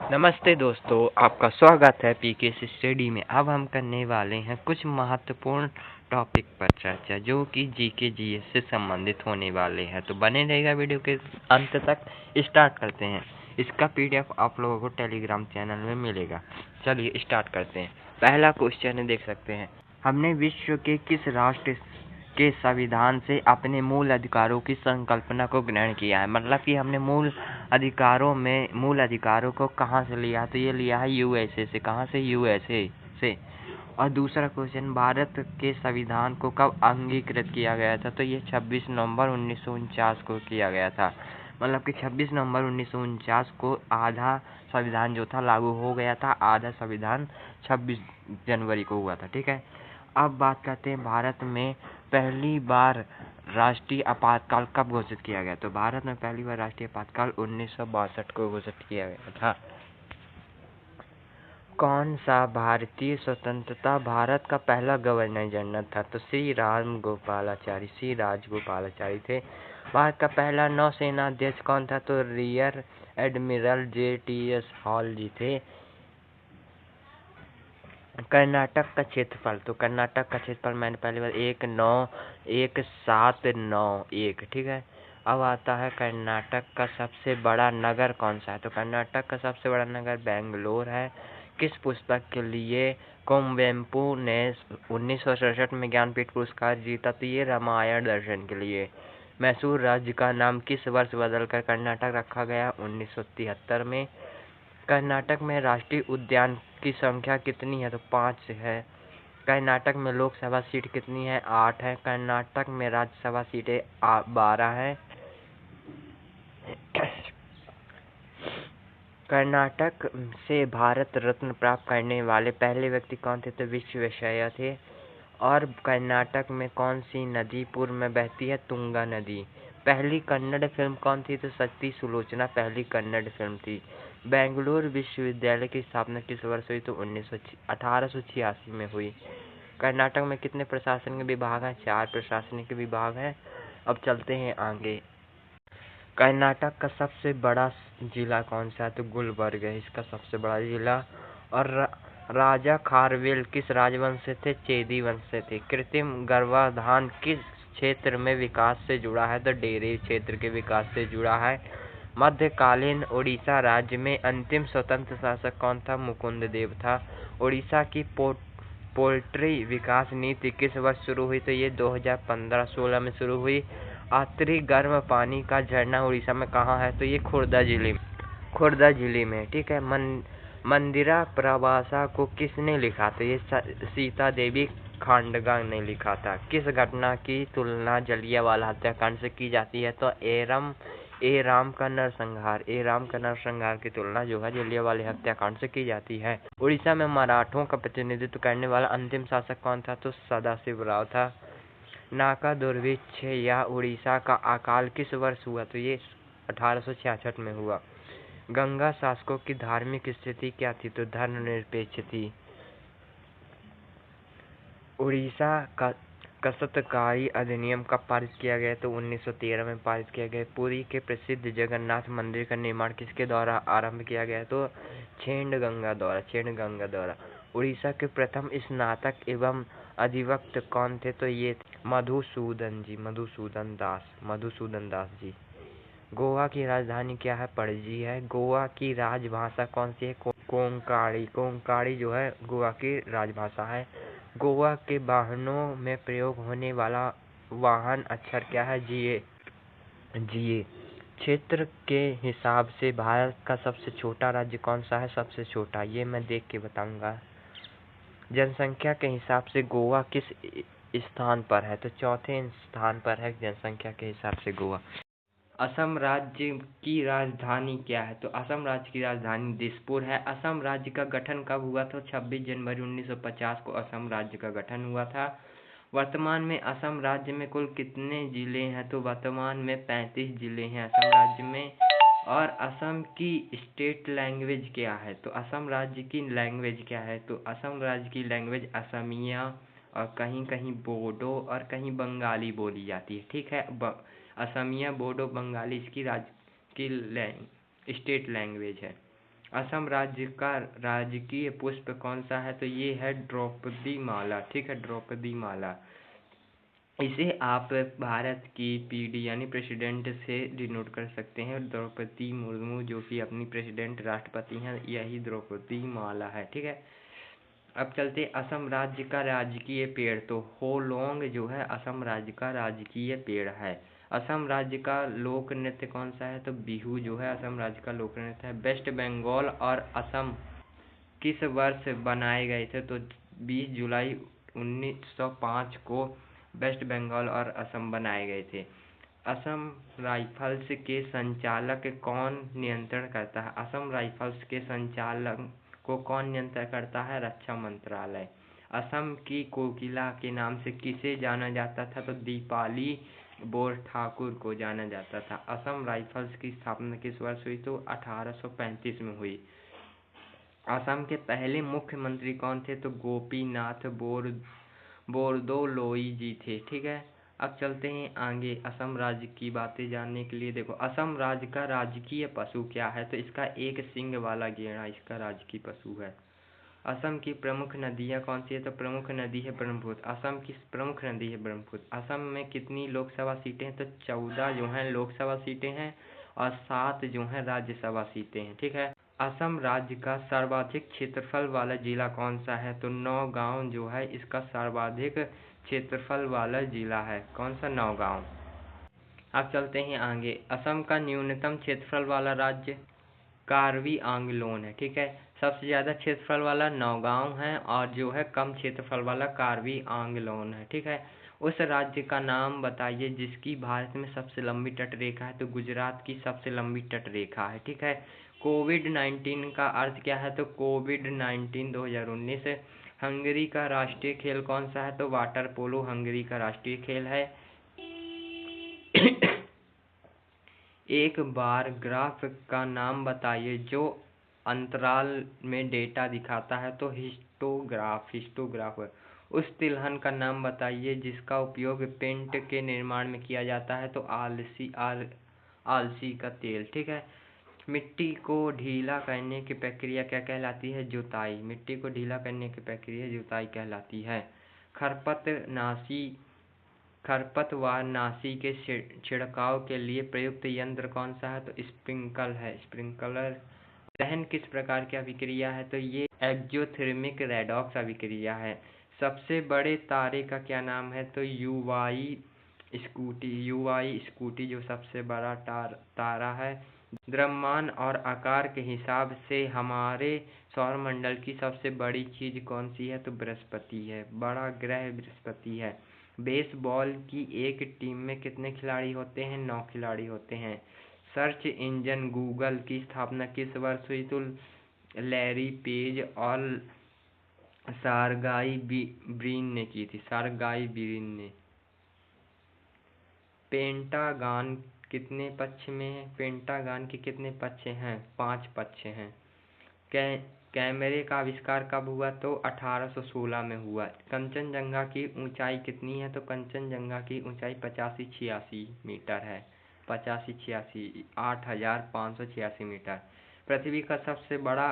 नमस्ते दोस्तों, आपका स्वागत है पीके स्टडी में। अब हम करने वाले हैं कुछ महत्वपूर्ण टॉपिक पर चर्चा, जो कि जीके जीएस से संबंधित होने वाले हैं। तो बने रहेगा वीडियो के अंत तक। स्टार्ट करते हैं। इसका पीडीएफ आप लोगों को टेलीग्राम चैनल में मिलेगा। चलिए स्टार्ट करते हैं। पहला क्वेश्चन देख सकते हैं, हमने विश्व के किस राष्ट्र के संविधान से अपने मूल अधिकारों की संकल्पना को ग्रहण किया है? मतलब कि हमने मूल अधिकारों को कहाँ से लिया? तो ये लिया है यूएसए से। कहाँ से? यूएसए से। और दूसरा क्वेश्चन, भारत के संविधान को कब अंगीकृत किया गया था? तो ये 26 नवंबर 1949 को किया गया था। मतलब कि 26 नवंबर 1949 को आधा संविधान जो था लागू हो गया था, आधा संविधान 26 जनवरी को हुआ था। ठीक है। अब बात करते हैं, भारत में पहली बार राष्ट्रीय आपातकाल कब घोषित किया गया? तो भारत में पहली बार राष्ट्रीय आपातकाल 1962 को घोषित किया गया था। कौन सा भारतीय स्वतंत्रता भारत का पहला गवर्नर जनरल था? तो श्री राजगोपालाचारी थे। भारत का पहला नौसेना अध्यक्ष कौन था? तो रियर एडमिरल JTS हॉल जी थे। कर्नाटक का क्षेत्रफल, तो कर्नाटक का क्षेत्रफल मैंने पहली बार 1,9,1,791, ठीक है। अब आता है कर्नाटक का सबसे बड़ा नगर कौन सा है? तो कर्नाटक का सबसे बड़ा नगर बेंगलोर है। किस पुस्तक के लिए कोवेम्पू ने 1967 में ज्ञानपीठ पुरस्कार जीता? तो ये रामायण दर्शन के लिए। मैसूर राज्य का नाम किस वर्ष बदलकर कर्नाटक रखा गया? 1973 में। कर्नाटक में राष्ट्रीय उद्यान की संख्या कितनी है? तो 5 है। कर्नाटक में लोकसभा सीट कितनी है? 8 है। कर्नाटक में राज्यसभा सीटें 12 है। कर्नाटक से भारत रत्न प्राप्त करने वाले पहले व्यक्ति कौन थे? तो विश्वेश्वरैया थे। और कर्नाटक में कौन सी नदी पूर्व में बहती है? तुंगा नदी। पहली कन्नड़ फिल्म कौन थी? तो सती सुलोचना पहली कन्नड़ फिल्म थी। बेंगलुरु विश्वविद्यालय की स्थापना किस वर्ष हुई? तो 1886 में हुई। कर्नाटक में कितने प्रशासनिक विभाग हैं? 4 प्रशासनिक विभाग हैं। अब चलते हैं आगे। कर्नाटक का सबसे बड़ा जिला कौन सा है? तो गुलबर्ग है इसका सबसे बड़ा जिला। और राजा खारवेल किस राजवंश से थे? चेदी वंश से थे। कृत्रिम गर्भाधान किस क्षेत्र में विकास से जुड़ा है? तो डेयरी क्षेत्र के विकास से जुड़ा है। मध्यकालीन उड़ीसा राज्य में अंतिम स्वतंत्र शासक कौन था? मुकुंद देव था। उड़ीसा की पोल्ट्री विकास नीति किस वर्ष शुरू हुई? तो ये 2015-16 में शुरू हुई। आखिरी गर्म पानी का झरना उड़ीसा में कहाँ है? तो ये खुर्दा जिले में, ठीक है। मंदिरा प्रवासा को किसने लिखा था? ये सीता देवी खांडगा ने लिखा था। किस घटना की तुलना जलियांवाला हत्याकांड से की जाती है? तो ए राम का नरसंहार की तुलना जो है जलियांवाला हत्याकांड से की जाती है। उड़ीसा में मराठों का प्रतिनिधित्व करने वाला अंतिम शासक कौन था? तो सदाशिवराव था। नाका दुर्भिक्ष या उड़ीसा का अकाल किस वर्ष हुआ? तो ये 1866 में हुआ। गंगा शासकों की धार्मिक स्थिति क्या थी? तो धर्मनिरपेक्ष थी। उड़ीसा का कसतकारी अधिनियम कब पारित किया गया? तो 1913 में पारित किया गया। पुरी के प्रसिद्ध जगन्नाथ मंदिर का निर्माण किसके द्वारा आरंभ किया गया? तो छेड़गंगा द्वारा। उड़ीसा के प्रथम स्नातक एवं अधिवक्ता कौन थे? तो ये मधुसूदन दास जी। गोवा की राजधानी क्या है? पणजी है। गोवा की राजभाषा कौन सी है? कोंकणी जो है गोवा की राजभाषा है। गोवा के वाहनों में प्रयोग होने वाला वाहन अक्षर क्या है? जीए। क्षेत्र के हिसाब से भारत का सबसे छोटा राज्य कौन सा है? सबसे छोटा, ये मैं देख के बताऊंगा। जनसंख्या के हिसाब से गोवा किस स्थान पर है? तो चौथे स्थान पर है जनसंख्या के हिसाब से गोवा। असम राज्य की राजधानी क्या है? तो असम राज्य की राजधानी दिसपुर है। असम राज्य का गठन कब हुआ था? 26 जनवरी 1950 को असम राज्य का गठन हुआ था। वर्तमान में असम राज्य में कुल कितने जिले हैं? तो वर्तमान में 35 जिले हैं असम राज्य में। और असम की स्टेट लैंग्वेज क्या है? तो असम राज्य की लैंग्वेज क्या है? तो असम राज्य की लैंग्वेज असमिया और कहीं कहीं बोडो और कहीं बंगाली बोली जाती है, ठीक है। असमिया, बोडो, बंगाली इसकी राज्य की स्टेट लैंग्वेज है। असम राज्य का राजकीय पुष्प कौन सा है? तो ये है द्रौपदी माला, ठीक है, द्रौपदी माला। इसे आप भारत की पीडी यानी प्रेसिडेंट से डिनोट कर सकते हैं। द्रौपदी मुर्मू जो कि अपनी प्रेसिडेंट राष्ट्रपति हैं, यही द्रौपदी माला है, ठीक है। अब चलते असम राज्य का राजकीय पेड़। तो होलोंग जो है असम राज्य का राजकीय पेड़ है। असम राज्य का लोक नृत्य कौन सा है? तो बिहू जो है असम राज्य का लोक नृत्य है। वेस्ट बंगाल और असम किस वर्ष बनाए गए थे? तो 20 जुलाई 1905 को वेस्ट बंगाल और असम बनाए गए थे। असम राइफल्स के संचालक कौन नियंत्रण करता है? असम राइफल्स के संचालक को कौन नियंत्रण करता है? रक्षा मंत्रालय। असम की कोकिला के नाम से किसे जाना जाता था? तो दीपाली बोरठाकुर को जाना जाता था। असम राइफल्स की स्थापना किस वर्ष हुई? तो 1835 में हुई। असम के पहले मुख्यमंत्री कौन थे? तो गोपीनाथ बोरदोलोई जी थे, ठीक है। अब चलते हैं आगे असम राज्य की बातें जानने के लिए। देखो, असम राज्य का राजकीय पशु क्या है? तो इसका एक सींग वाला गैंडा इसका राजकीय पशु है। असम की प्रमुख नदियाँ कौन सी है? तो प्रमुख नदी है ब्रह्मपुत्र। असम की प्रमुख नदी है ब्रह्मपुत्र। असम में कितनी लोकसभा सीटें हैं? तो 14 जो हैं लोकसभा सीटें हैं और 7 जो हैं राज्यसभा सीटें हैं, ठीक है। असम राज्य का सर्वाधिक क्षेत्रफल वाला जिला कौन सा है? तो नौगांव जो है इसका सर्वाधिक क्षेत्रफल वाला जिला है। कौन सा? नौगांव। अब चलते हैं आगे। असम का न्यूनतम क्षेत्रफल वाला राज्य कार्बी आंगलोन है, ठीक है। सबसे ज़्यादा क्षेत्रफल वाला नौगांव है और जो है कम क्षेत्रफल वाला कार्बी आंगलोन है, ठीक है। उस राज्य का नाम बताइए जिसकी भारत में सबसे लंबी तट रेखा है। तो गुजरात की सबसे लंबी तट रेखा है, ठीक है। कोविड-19 का अर्थ क्या है? तो कोविड-19 2019। हंगरी का राष्ट्रीय खेल कौन सा है? तो वाटर पोलो हंगरी का राष्ट्रीय खेल है। एक बार ग्राफ का नाम बताइए जो अंतराल में डेटा दिखाता है। तो हिस्टोग्राफ। उस तिलहन का नाम बताइए जिसका उपयोग पेंट के निर्माण में किया जाता है। तो आलसी का तेल, ठीक है। मिट्टी को ढीला करने की प्रक्रिया क्या कहलाती है? जुताई। मिट्टी को ढीला करने की प्रक्रिया जुताई कहलाती है। खरपतवारनाशी के छिड़काव के लिए प्रयुक्त यंत्र कौन सा है? तो स्प्रिंकलर। दहन किस प्रकार की अभिक्रिया है? तो ये एक्ज़ोथर्मिक रेडॉक्स अभिक्रिया है। सबसे बड़े तारे का क्या नाम है? तो युवाई स्कूटी जो सबसे बड़ा तारा है। द्रव्यमान और आकार के हिसाब से हमारे सौरमंडल की सबसे बड़ी चीज कौन सी है? तो बृहस्पति है, बड़ा ग्रह बृहस्पति है। बेसबॉल की एक टीम में कितने खिलाड़ी होते हैं? 9 खिलाड़ी होते हैं। सर्च इंजन गूगल की स्थापना किस वर्ष हुई? तो लैरी पेज और सार्गाई ब्रिन ने की थी। पेंटागन कितने पक्ष में है? पेंटागन के कितने पक्ष हैं? 5 पक्ष हैं। कैमरे का आविष्कार कब हुआ? तो 1816 में हुआ। कंचनजंगा की ऊंचाई कितनी है? तो कंचनजंगा की ऊंचाई 85-86 मीटर है। 85-86 8586 मीटर। पृथ्वी का सबसे बड़ा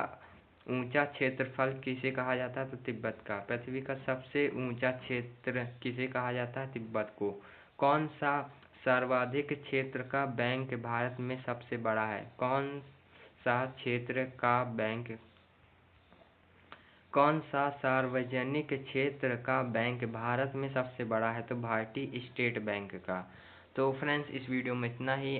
ऊंचा क्षेत्रफल किसे कहा जाता है? तो तिब्बत का। पृथ्वी का सबसे ऊंचा क्षेत्र किसे कहा जाता है? तिब्बत को। कौन सा सर्वाधिक क्षेत्र का बैंक भारत में सबसे बड़ा है? कौन सा सार्वजनिक क्षेत्र का बैंक भारत में सबसे बड़ा है? तो भारतीय स्टेट बैंक का। तो फ्रेंड्स, इस वीडियो में इतना ही।